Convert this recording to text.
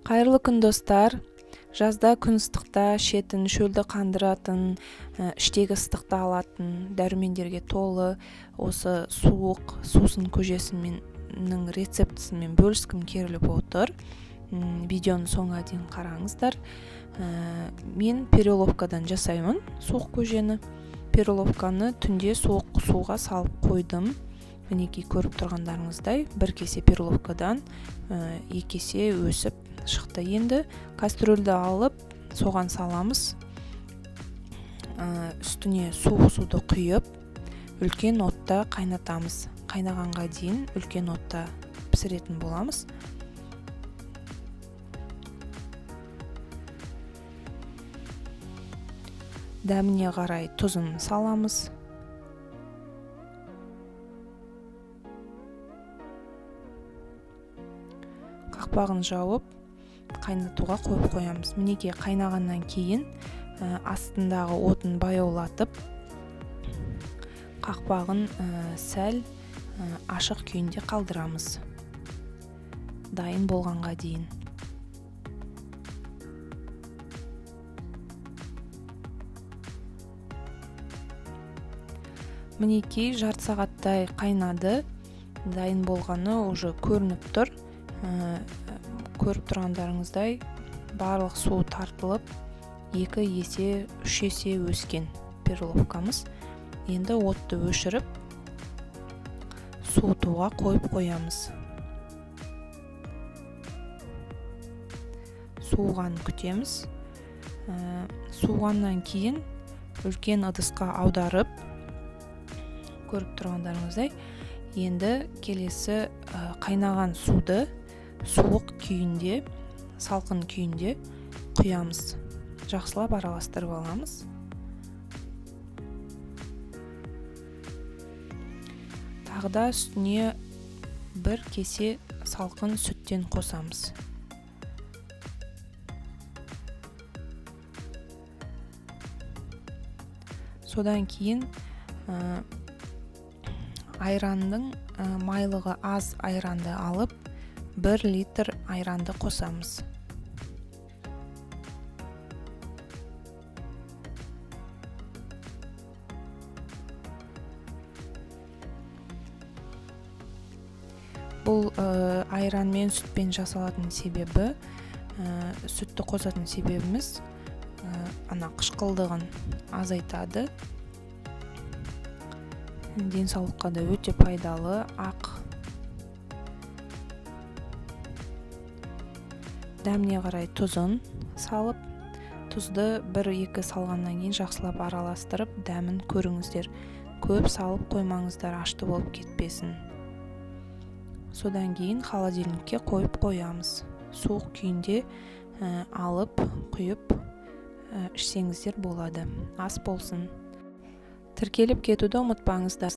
Кайырлы күн достар. Жазда күн ыстықта шетін шөлді қандыратын, іштегі ыстықты алатын, дәрумендерге толы осы суық сусын көжесінің рецептісімен бөліскім келіп отыр. Видеоны соңға дейін қараңыздар. Мен переловкадан жасаймын суық көжені. Переловканы түнде суық суға салып қойдым. Мінекей көріп тұрғандарыңыздай, бір кесе переловкадан 2 кесе өсіп шықты. Енді кастрөлді алып, соған саламыз. Үстіне суық суды құйып, үлкен отта қайнатамыз. Қайнағанға дейін үлкен отта пісіретін боламыз. Дәміне қарай тұзын саламыз. Қақпағын жауып, қайнатуға қойып қоямыз. Мінекей қайнағаннан кейін астындағы отын баяулатып, қақпағын сәл ашық күйінде қалдырамыз. Дайын болғанға дейін. Мінекей жарты сағаттай қайнады. Дайын болғаны уже көрініп тұр. Көріп тұрғандарыңыздай барлық су тартылып 2 есе, 3 есе өскен переловкамыз. Енді отты өшіріп, суытуға қойып қоямыз. Суыған күтеміз. Суығаннан кейін үлкен ыдысқа аударып, көріп тұрғандарыңыздай, енді келесі қайнаған суды суық күйінде, салқын күйінде құямыз. Жақсылап араластырып аламыз. Тағыда үстіне 1 кесе салқын сүттен қосамыз. Содан кейін айрандың майлығы аз айранды алып, 1 литр айранды қосамыз. Бұл айран мен сүтпен жасалатын себебі, сүтті қосатын себебіміз қышқылдығын азайтады. Денсаулыққа да өте пайдалы ақ. Дәміне қарай тұзын салып, тұзды 1-2 салғаннан кейін жақсылап араластырып, дәмін көріңіздер. Көп салып қоймаңыздар, ашты болып кетпесін. Содан кейін холодильникке қойып қоямыз. Суық күйінде алып, құйып ішсеңіздер болады. Ас болсын. Тіркеліп кетуді ұмытпаңыздар.